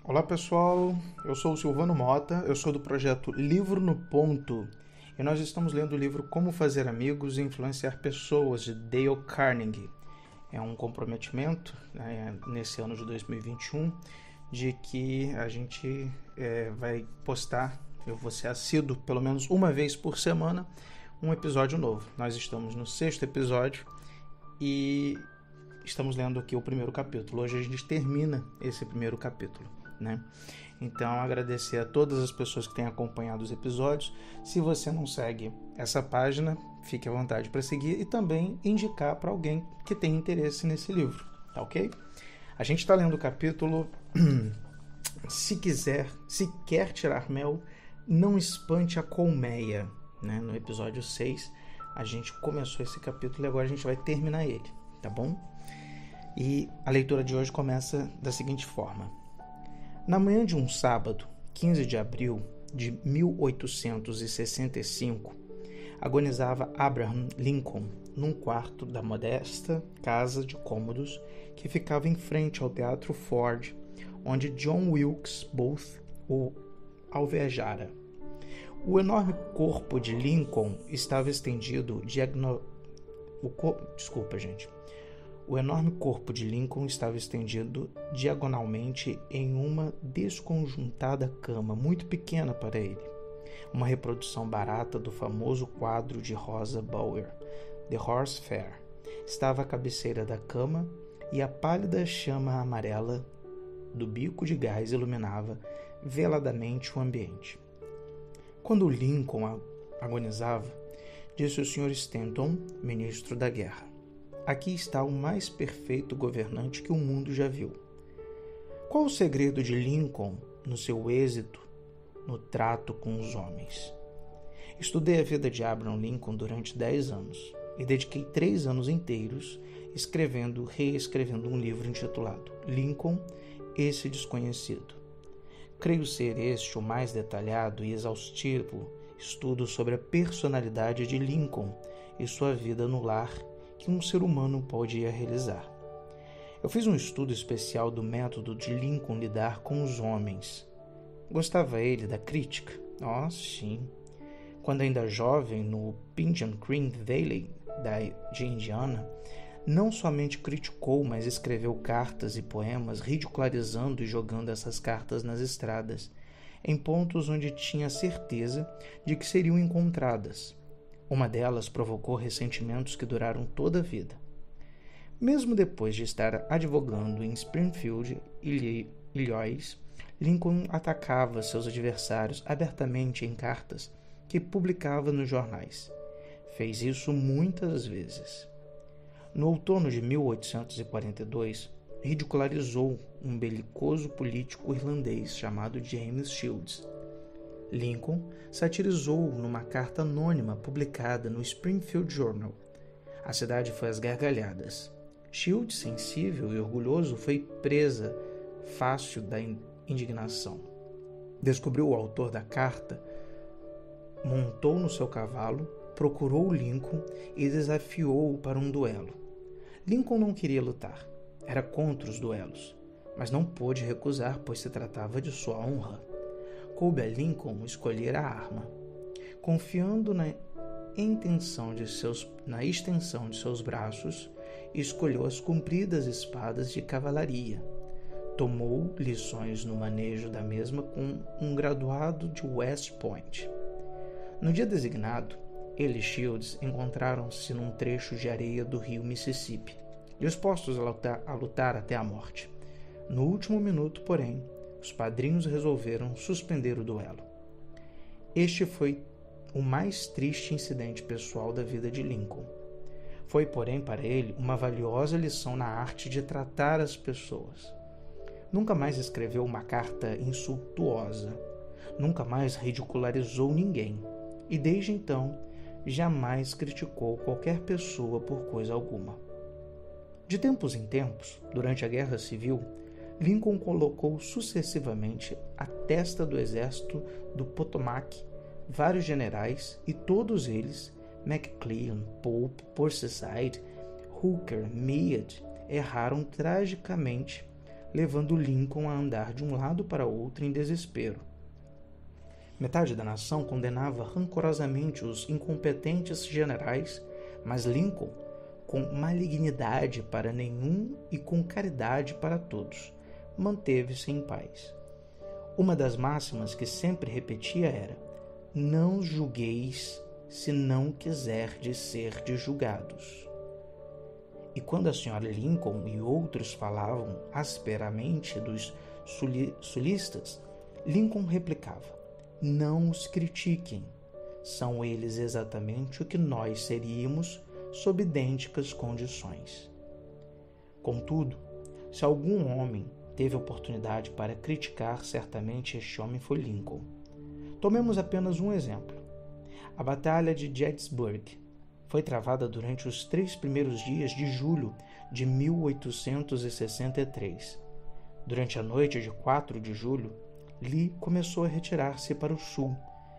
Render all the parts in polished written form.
Olá pessoal, eu sou o Silvano Mota, eu sou do projeto Livro no Ponto e nós estamos lendo o livro Como Fazer Amigos e Influenciar Pessoas, de Dale Carnegie. É um comprometimento nesse ano de 2021 de que a gente vai postar, eu vou ser assíduo pelo menos uma vez por semana, um episódio novo. Nós estamos no 6º episódio e estamos lendo aqui o primeiro capítulo. Hoje a gente termina esse primeiro capítulo, né? Então, agradecer a todas as pessoas que têm acompanhado os episódios. Se você não segue essa página, fique à vontade para seguir e também indicar para alguém que tem interesse nesse livro, tá ok? A gente está lendo o capítulo Se quer tirar mel, não espante a colmeia, né? No episódio 6, a gente começou esse capítulo e agora a gente vai terminar ele, tá bom? E a leitura de hoje começa da seguinte forma. Na manhã de um sábado, 15 de abril de 1865, agonizava Abraham Lincoln num quarto da modesta casa de cômodos que ficava em frente ao Teatro Ford, onde John Wilkes Booth o alvejara. O enorme corpo de Lincoln estava estendido O enorme corpo de Lincoln estava estendido diagonalmente em uma desconjuntada cama muito pequena para ele, uma reprodução barata do famoso quadro de Rosa Bower, The Horse Fair. Estava à cabeceira da cama e a pálida chama amarela do bico de gás iluminava veladamente o ambiente. Quando Lincoln agonizava, disse o Sr. Stanton, ministro da Guerra: aqui está o mais perfeito governante que o mundo já viu. Qual o segredo de Lincoln no seu êxito no trato com os homens? Estudei a vida de Abraham Lincoln durante 10 anos e dediquei 3 anos inteiros reescrevendo um livro intitulado Lincoln, esse desconhecido. Creio ser este o mais detalhado e exaustivo estudo sobre a personalidade de Lincoln e sua vida no lar que um ser humano podia realizar. Eu fiz um estudo especial do método de Lincoln lidar com os homens. Gostava ele da crítica? Oh, sim. Quando ainda jovem, no Pigeon Creek Valley de Indiana, não somente criticou, mas escreveu cartas e poemas ridicularizando e jogando essas cartas nas estradas, em pontos onde tinha certeza de que seriam encontradas. Uma delas provocou ressentimentos que duraram toda a vida. Mesmo depois de estar advogando em Springfield, Illinois, Lincoln atacava seus adversários abertamente em cartas que publicava nos jornais. Fez isso muitas vezes. No outono de 1842, ridicularizou um belicoso político irlandês chamado James Shields. Lincoln satirizou numa carta anônima publicada no Springfield Journal. A cidade foi às gargalhadas. Shields, sensível e orgulhoso, foi presa fácil da indignação. Descobriu o autor da carta, montou no seu cavalo, procurou Lincoln e desafiou-o para um duelo. Lincoln não queria lutar, era contra os duelos, mas não pôde recusar, pois se tratava de sua honra. Coube a Lincoln escolher a arma. Confiando na extensão de seus braços, escolheu as compridas espadas de cavalaria. Tomou lições no manejo da mesma com um graduado de West Point. No dia designado, ele e Shields encontraram-se num trecho de areia do rio Mississippi, dispostos a lutar até a morte. No último minuto, porém, os padrinhos resolveram suspender o duelo. Este foi o mais triste incidente pessoal da vida de Lincoln. Foi, porém, para ele uma valiosa lição na arte de tratar as pessoas. Nunca mais escreveu uma carta insultuosa, nunca mais ridicularizou ninguém, e desde então jamais criticou qualquer pessoa por coisa alguma. De tempos em tempos, durante a Guerra Civil, Lincoln colocou sucessivamente à testa do exército do Potomac vários generais e todos eles, McClellan, Pope, Burnside, Hooker, Meade, erraram tragicamente levando Lincoln a andar de um lado para outro em desespero. Metade da nação condenava rancorosamente os incompetentes generais, mas Lincoln, com malignidade para nenhum e com caridade para todos, manteve-se em paz. Uma das máximas que sempre repetia era: não julgueis se não quiserdes ser julgados. E quando a senhora Lincoln e outros falavam asperamente dos sulistas, Lincoln replicava: não os critiquem, são eles exatamente o que nós seríamos sob idênticas condições. Contudo, se algum homem teve oportunidade para criticar, certamente este homem foi Lincoln. Tomemos apenas um exemplo. A Batalha de Gettysburg foi travada durante os 3 primeiros dias de julho de 1863. Durante a noite de 4 de julho, Lee começou a retirar-se para o sul,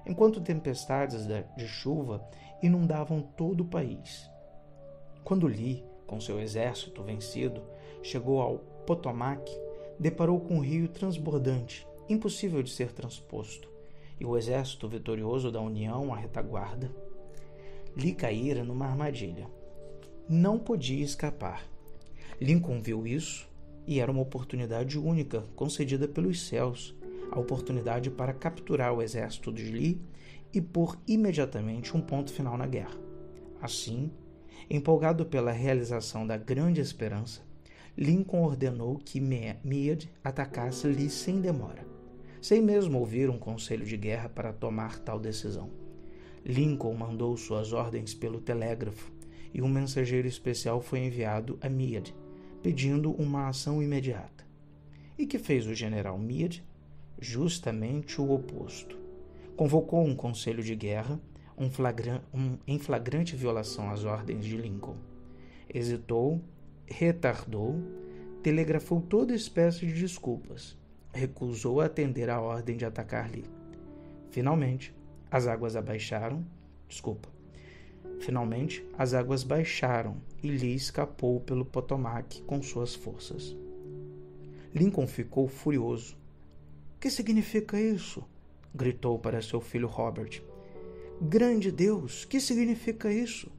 enquanto tempestades de chuva inundavam todo o país. Quando Lee, com seu exército vencido, chegou ao Potomac, deparou com um rio transbordante, impossível de ser transposto, e o exército vitorioso da União à retaguarda. Lee caíra numa armadilha. Não podia escapar. Lincoln viu isso e era uma oportunidade única concedida pelos céus, a oportunidade para capturar o exército de Lee e pôr imediatamente um ponto final na guerra. Assim, empolgado pela realização da grande esperança, Lincoln ordenou que Meade atacasse Lee sem demora, sem mesmo ouvir um conselho de guerra para tomar tal decisão. Lincoln mandou suas ordens pelo telégrafo e um mensageiro especial foi enviado a Meade, pedindo uma ação imediata. E que fez o general Meade? Justamente o oposto. Convocou um conselho de guerra, em flagrante violação às ordens de Lincoln. Hesitou, retardou, telegrafou toda espécie de desculpas, recusou atender à ordem de atacar Lee. Finalmente, as águas baixaram e Lee escapou pelo Potomac com suas forças. Lincoln ficou furioso. "O que significa isso?" gritou para seu filho Robert. "Grande Deus, que significa isso?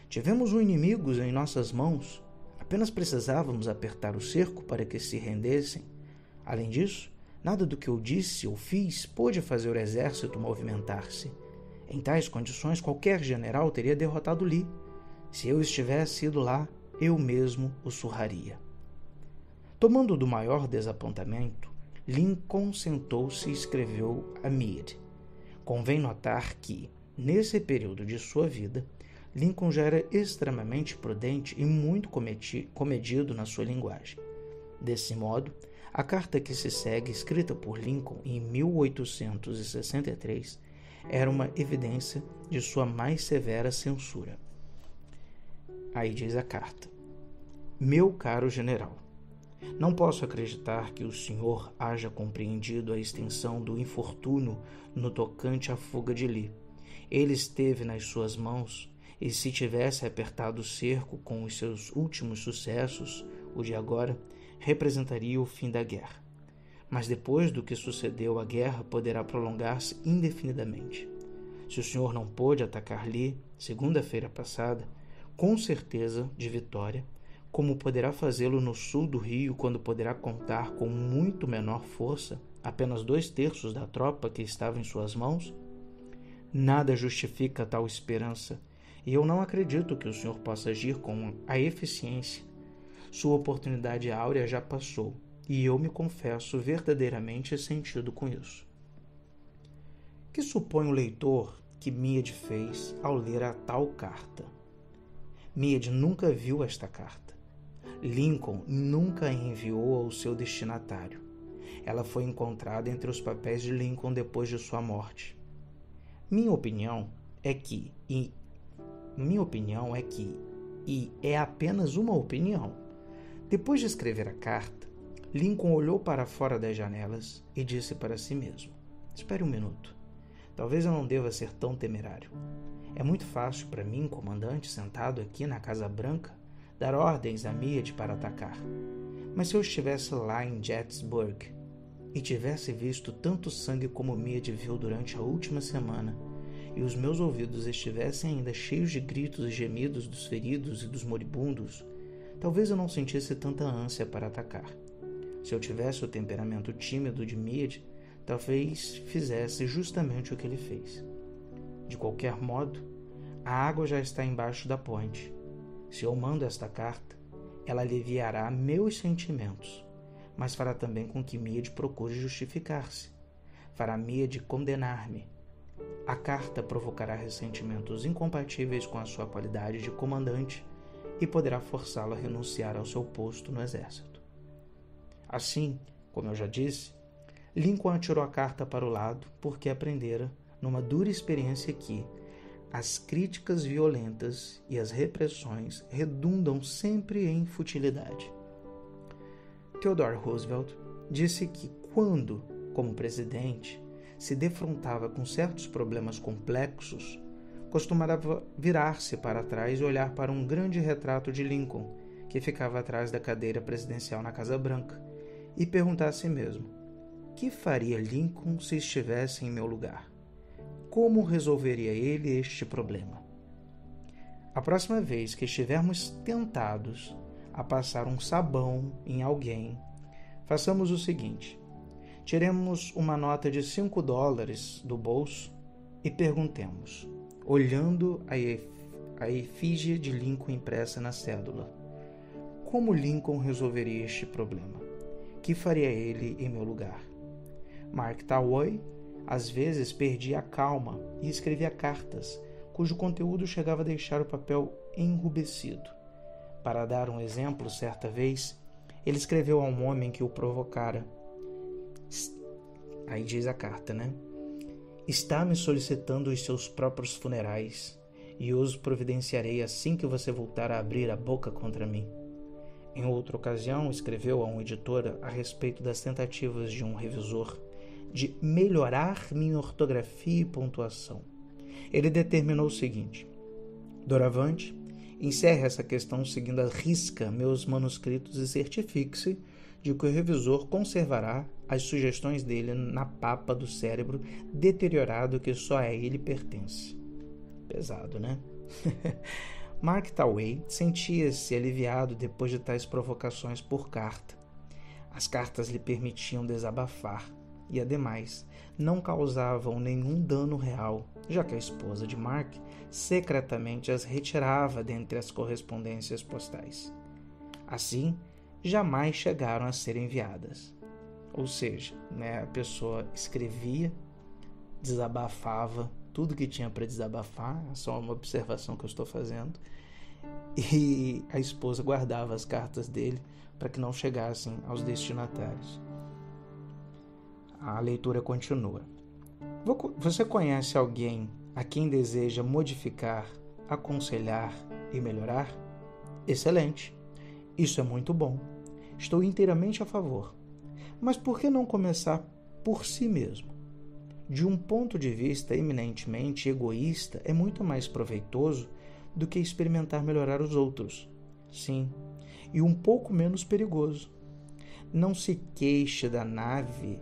Tivemos um inimigo em nossas mãos. Apenas precisávamos apertar o cerco para que se rendessem. Além disso, nada do que eu disse ou fiz pôde fazer o exército movimentar-se. Em tais condições, qualquer general teria derrotado Lee. Se eu estivesse ido lá, eu mesmo o surraria." Tomando do maior desapontamento, Lincoln sentou-se e escreveu a Meade. Convém notar que, nesse período de sua vida, Lincoln já era extremamente prudente e muito comedido na sua linguagem. Desse modo, a carta que se segue, escrita por Lincoln em 1863, era uma evidência de sua mais severa censura. Aí diz a carta: "Meu caro general, não posso acreditar que o senhor haja compreendido a extensão do infortúnio no tocante à fuga de Lee. Ele esteve nas suas mãos, e se tivesse apertado o cerco com os seus últimos sucessos, o de agora representaria o fim da guerra. Mas depois do que sucedeu, a guerra poderá prolongar-se indefinidamente. Se o senhor não pôde atacar Lee, segunda-feira passada, com certeza de vitória, como poderá fazê-lo no sul do Rio, quando poderá contar com muito menor força, apenas 2/3 da tropa que estava em suas mãos? Nada justifica tal esperança, e eu não acredito que o senhor possa agir com a eficiência. Sua oportunidade áurea já passou, e eu me confesso verdadeiramente sentido com isso." Que supõe o leitor que Meade fez ao ler a tal carta? Meade nunca viu esta carta. Lincoln nunca a enviou ao seu destinatário. Ela foi encontrada entre os papéis de Lincoln depois de sua morte. Minha opinião é que, e é apenas uma opinião, depois de escrever a carta, Lincoln olhou para fora das janelas e disse para si mesmo: "Espere um minuto. Talvez eu não deva ser tão temerário. É muito fácil para mim, comandante, sentado aqui na Casa Branca, dar ordens a Meade para atacar. Mas se eu estivesse lá em Gettysburg e tivesse visto tanto sangue como Meade viu durante a última semana, e os meus ouvidos estivessem ainda cheios de gritos e gemidos dos feridos e dos moribundos, talvez eu não sentisse tanta ânsia para atacar. Se eu tivesse o temperamento tímido de Meade, talvez fizesse justamente o que ele fez. De qualquer modo, a água já está embaixo da ponte. Se eu mando esta carta, ela aliviará meus sentimentos, mas fará também com que Meade procure justificar-se. Fará Meade condenar-me. A carta provocará ressentimentos incompatíveis com a sua qualidade de comandante e poderá forçá-lo a renunciar ao seu posto no exército. Assim, como eu já disse, Lincoln atirou a carta para o lado porque aprendera, numa dura experiência, que as críticas violentas e as repressões redundam sempre em futilidade. Theodore Roosevelt disse que quando, como presidente, se defrontava com certos problemas complexos, costumava virar-se para trás e olhar para um grande retrato de Lincoln, que ficava atrás da cadeira presidencial na Casa Branca, e perguntar a si mesmo: que faria Lincoln se estivesse em meu lugar? Como resolveria ele este problema? A próxima vez que estivermos tentados a passar um sabão em alguém, façamos o seguinte: tiremos uma nota de $5 do bolso e perguntemos, olhando a efígie de Lincoln impressa na cédula: como Lincoln resolveria este problema? Que faria ele em meu lugar? Mark Twain às vezes perdia a calma e escrevia cartas, cujo conteúdo chegava a deixar o papel enrubescido. Para dar um exemplo, certa vez, ele escreveu a um homem que o provocara. Aí diz a carta, né? Está me solicitando os seus próprios funerais, e os providenciarei assim que você voltar a abrir a boca contra mim. Em outra ocasião, escreveu a um editor a respeito das tentativas de um revisor de melhorar minha ortografia e pontuação. Ele determinou o seguinte: doravante, encerre essa questão seguindo à risca meus manuscritos e certifique-se de que o revisor conservará as sugestões dele na papa do cérebro deteriorado que só a ele pertence. Pesado, né? Mark Twain sentia-se aliviado depois de tais provocações por carta. As cartas lhe permitiam desabafar e, ademais, não causavam nenhum dano real, já que a esposa de Mark secretamente as retirava dentre as correspondências postais. Assim, jamais chegaram a ser enviadas. Ou seja, a pessoa escrevia, desabafava tudo que tinha para desabafar, é só uma observação que eu estou fazendo, e a esposa guardava as cartas dele para que não chegassem aos destinatários. A leitura continua. Você conhece alguém a quem deseja modificar, aconselhar e melhorar? Excelente! Isso é muito bom. Estou inteiramente a favor. Mas por que não começar por si mesmo? De um ponto de vista eminentemente egoísta, é muito mais proveitoso do que experimentar melhorar os outros. Sim, e um pouco menos perigoso. Não se queixe da neve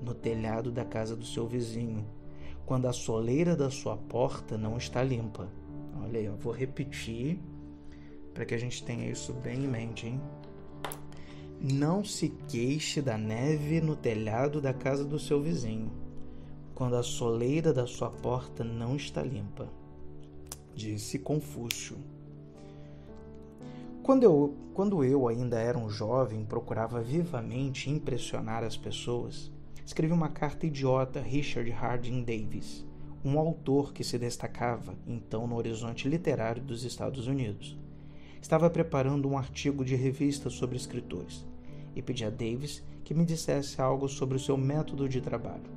no telhado da casa do seu vizinho, quando a soleira da sua porta não está limpa. Olha aí, eu vou repetir para que a gente tenha isso bem em mente, hein? Não se queixe da neve no telhado da casa do seu vizinho, quando a soleira da sua porta não está limpa. Disse Confúcio. Quando eu ainda era um jovem, procurava vivamente impressionar as pessoas, escrevi uma carta idiota a Richard Harding Davis, um autor que se destacava então no horizonte literário dos Estados Unidos. Estava preparando um artigo de revista sobre escritores e pedi a Davis que me dissesse algo sobre o seu método de trabalho.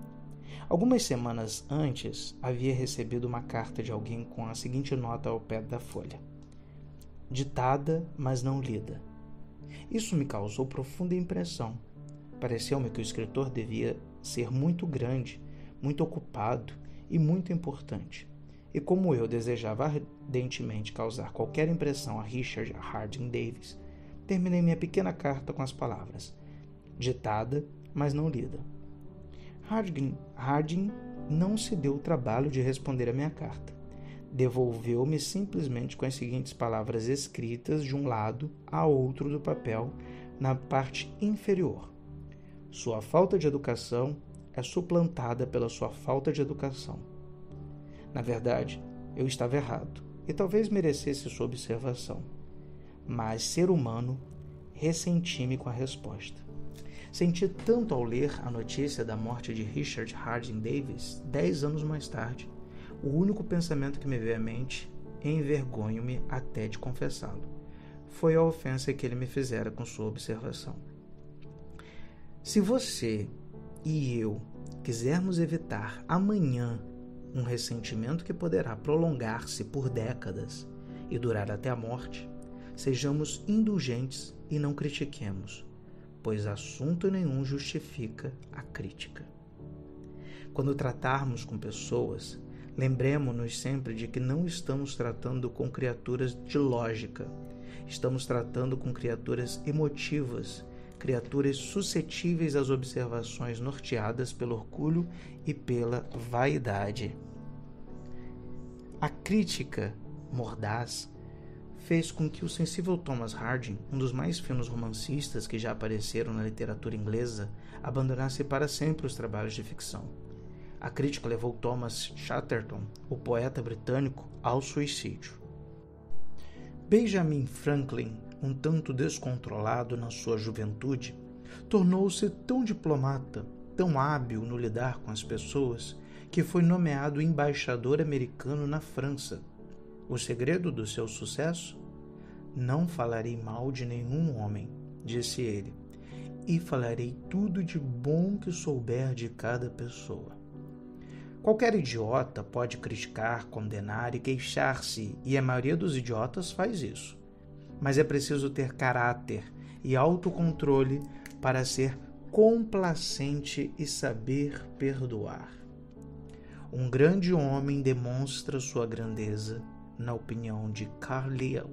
Algumas semanas antes, havia recebido uma carta de alguém com a seguinte nota ao pé da folha: ditada, mas não lida. Isso me causou profunda impressão. Pareceu-me que o escritor devia ser muito grande, muito ocupado e muito importante. e como eu desejava ardentemente causar qualquer impressão a Richard Harding Davis, terminei minha pequena carta com as palavras: ditada, mas não lida. Harding não se deu o trabalho de responder a minha carta. Devolveu-me simplesmente com as seguintes palavras escritas de um lado a outro do papel, na parte inferior: sua falta de educação é suplantada pela sua falta de educação. Na verdade, eu estava errado e talvez merecesse sua observação. Mas, ser humano, ressenti-me com a resposta. Senti tanto ao ler a notícia da morte de Richard Harding Davis, 10 anos mais tarde. O único pensamento que me veio à mente, envergonho-me até de confessá-lo, foi a ofensa que ele me fizera com sua observação. Se você e eu quisermos evitar amanhã um ressentimento que poderá prolongar-se por décadas e durar até a morte, sejamos indulgentes e não critiquemos, pois assunto nenhum justifica a crítica. Quando tratarmos com pessoas, lembremos-nos sempre de que não estamos tratando com criaturas de lógica, estamos tratando com criaturas emotivas, criaturas suscetíveis às observações norteadas pelo orgulho e pela vaidade. A crítica mordaz fez com que o sensível Thomas Harding, um dos mais finos romancistas que já apareceram na literatura inglesa, abandonasse para sempre os trabalhos de ficção. A crítica levou Thomas Chatterton, o poeta britânico, ao suicídio. Benjamin Franklin, um tanto descontrolado na sua juventude, tornou-se tão diplomata, tão hábil no lidar com as pessoas, que foi nomeado embaixador americano na França. O segredo do seu sucesso? Não falarei mal de nenhum homem, disse ele, e falarei tudo de bom que souber de cada pessoa. Qualquer idiota pode criticar, condenar e queixar-se, e a maioria dos idiotas faz isso. Mas é preciso ter caráter e autocontrole para ser complacente e saber perdoar. Um grande homem demonstra sua grandeza, na opinião de Carlyle,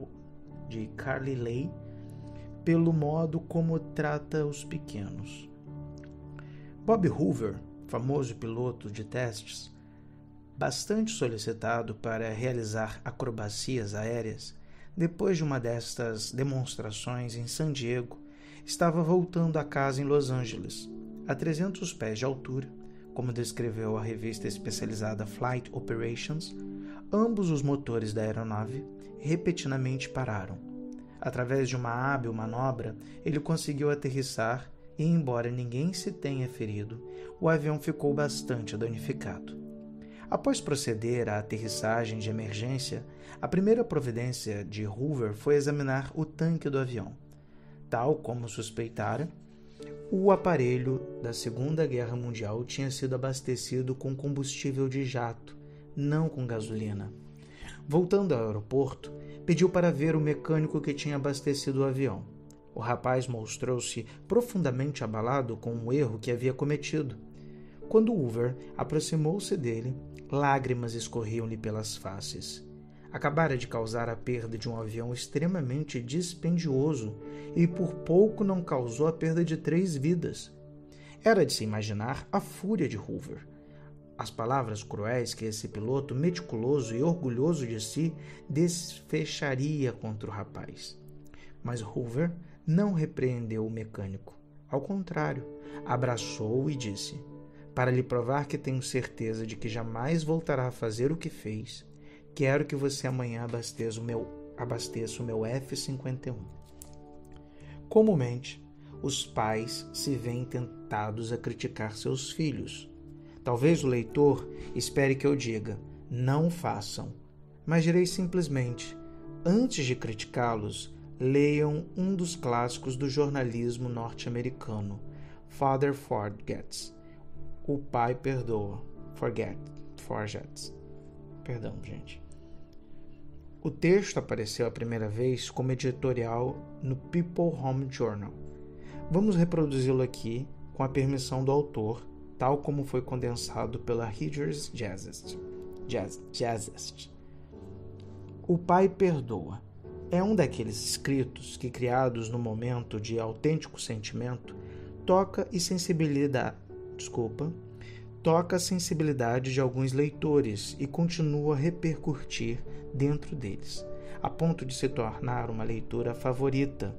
pelo modo como trata os pequenos. Bob Hoover, famoso piloto de testes, bastante solicitado para realizar acrobacias aéreas, depois de uma destas demonstrações em San Diego, estava voltando a casa em Los Angeles, a 300 pés de altura, como descreveu a revista especializada Flight Operations. Ambos os motores da aeronave repentinamente pararam. Através de uma hábil manobra, ele conseguiu aterrissar e, embora ninguém se tenha ferido, o avião ficou bastante danificado. Após proceder à aterrissagem de emergência, a primeira providência de Hoover foi examinar o tanque do avião. Tal como suspeitara, o aparelho da Segunda Guerra Mundial tinha sido abastecido com combustível de jato, não com gasolina. Voltando ao aeroporto, pediu para ver o mecânico que tinha abastecido o avião. O rapaz mostrou-se profundamente abalado com o erro que havia cometido. Quando Hoover aproximou-se dele, lágrimas escorriam-lhe pelas faces. Acabara de causar a perda de um avião extremamente dispendioso e por pouco não causou a perda de 3 vidas. Era de se imaginar a fúria de Hoover. As palavras cruéis que esse piloto, meticuloso e orgulhoso de si, desfecharia contra o rapaz. Mas Hoover não repreendeu o mecânico. Ao contrário, abraçou-o e disse: para lhe provar que tenho certeza de que jamais voltará a fazer o que fez, quero que você amanhã abasteça o meu F-51. Comumente, os pais se veem tentados a criticar seus filhos. Talvez o leitor espere que eu diga, não façam, mas direi simplesmente, antes de criticá-los, leiam um dos clássicos do jornalismo norte-americano, Father Forgets. O pai perdoa. Forgets. Perdão, gente. O texto apareceu a primeira vez como editorial no People Home Journal. Vamos reproduzi-lo aqui com a permissão do autor, tal como foi condensado pela Reader's Digest. Jazest. O Pai Perdoa é um daqueles escritos que, criados no momento de autêntico sentimento, toca a sensibilidade de alguns leitores e continua a repercutir dentro deles, a ponto de se tornar uma leitura favorita.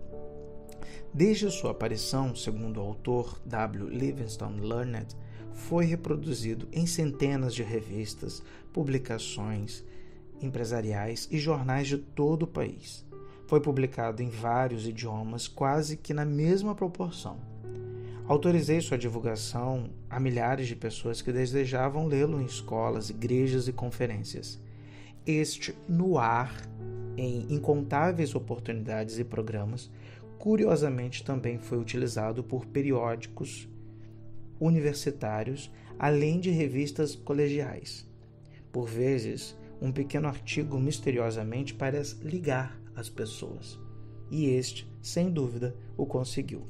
Desde sua aparição, segundo o autor W. Livingstone Learned, foi reproduzido em centenas de revistas, publicações empresariais e jornais de todo o país. Foi publicado em vários idiomas, quase que na mesma proporção. Autorizei sua divulgação a milhares de pessoas que desejavam lê-lo em escolas, igrejas e conferências. Este, no ar, em incontáveis oportunidades e programas, curiosamente também foi utilizado por periódicos universitários, além de revistas colegiais. Por vezes, um pequeno artigo misteriosamente parece ligar as pessoas. E este, sem dúvida, o conseguiu.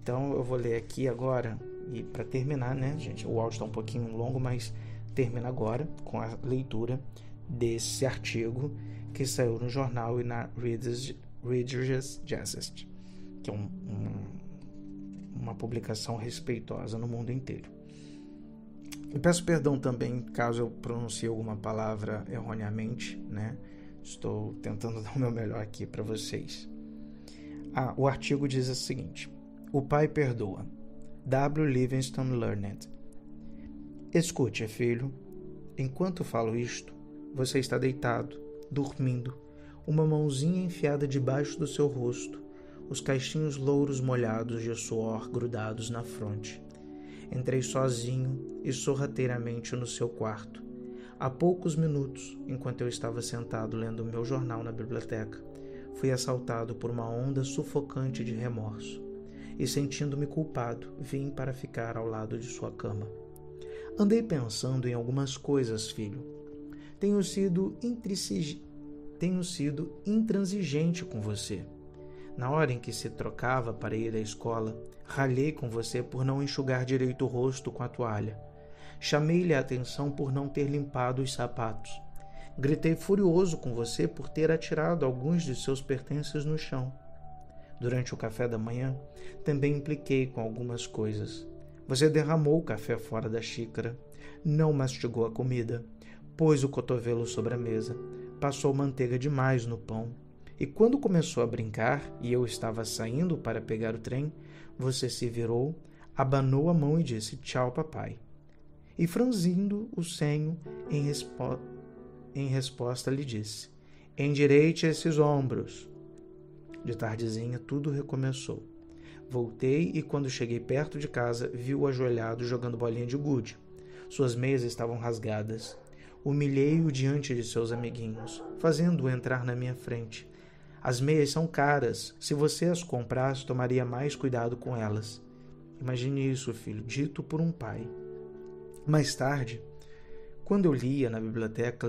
Então eu vou ler aqui agora, e para terminar, né, gente? O áudio está um pouquinho longo, mas termina agora com a leitura desse artigo que saiu no jornal e na Reader's Digest, que é uma publicação respeitosa no mundo inteiro. E peço perdão também caso eu pronuncie alguma palavra erroneamente, né? Estou tentando dar o meu melhor aqui para vocês. O artigo diz o seguinte: O Pai Perdoa, W. Livingstone Learned. Escute, filho, enquanto falo isto, você está deitado, dormindo, uma mãozinha enfiada debaixo do seu rosto, os caixinhos louros molhados de suor grudados na fronte. Entrei sozinho e sorrateiramente no seu quarto. Há poucos minutos, enquanto eu estava sentado lendo meu jornal na biblioteca, fui assaltado por uma onda sufocante de remorso e, sentindo-me culpado, vim para ficar ao lado de sua cama. Andei pensando em algumas coisas, filho. Tenho sido intransigente com você. Na hora em que se trocava para ir à escola, ralhei com você por não enxugar direito o rosto com a toalha. Chamei-lhe a atenção por não ter limpado os sapatos. Gritei furioso com você por ter atirado alguns de seus pertences no chão. Durante o café da manhã, também impliquei com algumas coisas. Você derramou o café fora da xícara, não mastigou a comida, pôs o cotovelo sobre a mesa, passou manteiga demais no pão. E quando começou a brincar e eu estava saindo para pegar o trem, você se virou, abanou a mão e disse: "Tchau, papai." E franzindo o senho, em resposta lhe disse: "Endireite esses ombros." De tardezinha tudo recomeçou. Voltei e quando cheguei perto de casa, vi-o ajoelhado jogando bolinha de gude. Suas meias estavam rasgadas. Humilhei-o diante de seus amiguinhos, fazendo-o entrar na minha frente. As meias são caras. Se você as comprasse, tomaria mais cuidado com elas. Imagine isso, filho, dito por um pai. Mais tarde, quando eu lia na biblioteca,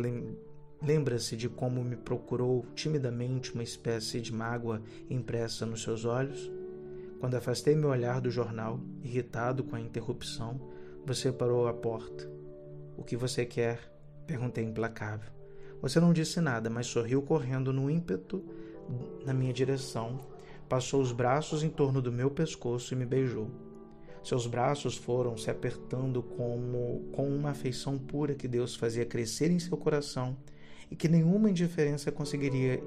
lembra-se de como me procurou timidamente uma espécie de mágoa impressa nos seus olhos? Quando afastei meu olhar do jornal, irritado com a interrupção, você parou à porta. "O que você quer?" Perguntei implacável. Você não disse nada, mas sorriu correndo no ímpeto na minha direção, passou os braços em torno do meu pescoço e me beijou. Seus braços foram se apertando com uma afeição pura que Deus fazia crescer em seu coração e que nenhuma indiferença conseguiria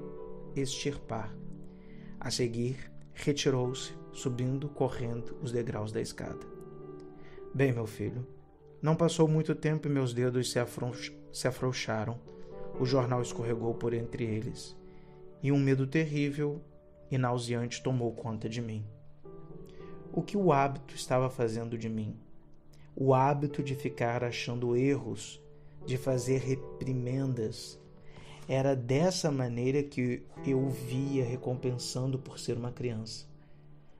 extirpar. A seguir, retirou-se, subindo, correndo os degraus da escada. Bem, meu filho, não passou muito tempo e meus dedos se afrouxaram. O jornal escorregou por entre eles e um medo terrível e nauseante tomou conta de mim. O que o hábito estava fazendo de mim? O hábito de ficar achando erros, de fazer reprimendas. Era dessa maneira que eu o via recompensando por ser uma criança.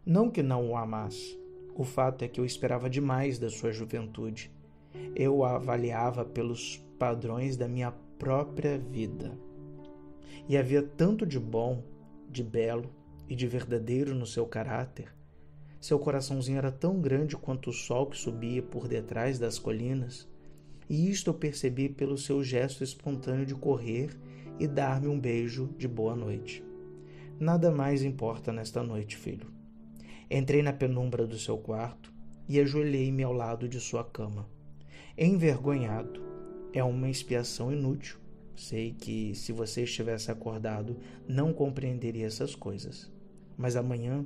Não que não o amasse. O fato é que eu esperava demais da sua juventude. Eu o avaliava pelos padrões da minha própria vida. E havia tanto de bom, de belo e de verdadeiro no seu caráter. Seu coraçãozinho era tão grande quanto o sol que subia por detrás das colinas. e isto eu percebi pelo seu gesto espontâneo de correr e dar-me um beijo de boa noite. Nada mais importa nesta noite, filho. Entrei na penumbra do seu quarto e ajoelhei-me ao lado de sua cama. Envergonhado, é uma expiação inútil. Sei que, se você estivesse acordado, não compreenderia essas coisas. Mas amanhã,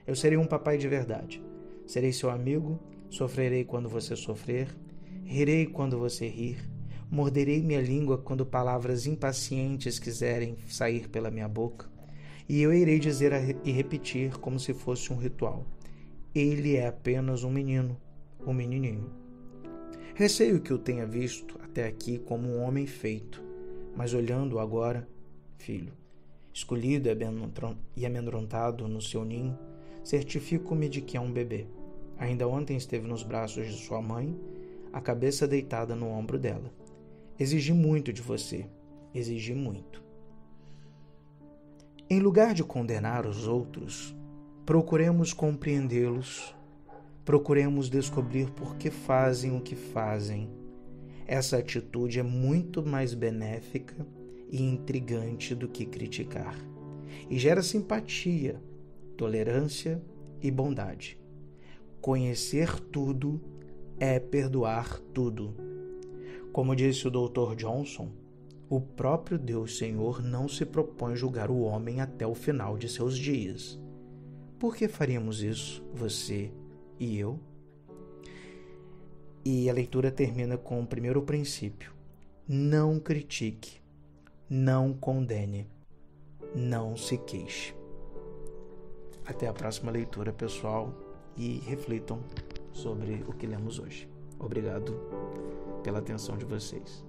eu serei um papai de verdade. Serei seu amigo, sofrerei quando você sofrer, rirei quando você rir, morderei minha língua quando palavras impacientes quiserem sair pela minha boca, e eu irei dizer e repetir como se fosse um ritual. Ele é apenas um menino, um menininho. Receio que o tenha visto até aqui como um homem feito, mas olhando agora, filho, escolhido e amedrontado no seu ninho, certifico-me de que é um bebê. Ainda ontem esteve nos braços de sua mãe, a cabeça deitada no ombro dela. Exigi muito de você, exigi muito. Em lugar de condenar os outros, procuremos compreendê-los, procuremos descobrir por que fazem o que fazem. Essa atitude é muito mais benéfica e intrigante do que criticar, e gera simpatia, tolerância e bondade. Conhecer tudo é perdoar tudo. Como disse o Dr. Johnson, o próprio Deus Senhor não se propõe julgar o homem até o final de seus dias. Por que faríamos isso, você e eu? E a leitura termina com o primeiro princípio: não critique, não condene, não se queixe. Até a próxima leitura, pessoal, e reflitam sobre o que lemos hoje. Obrigado pela atenção de vocês.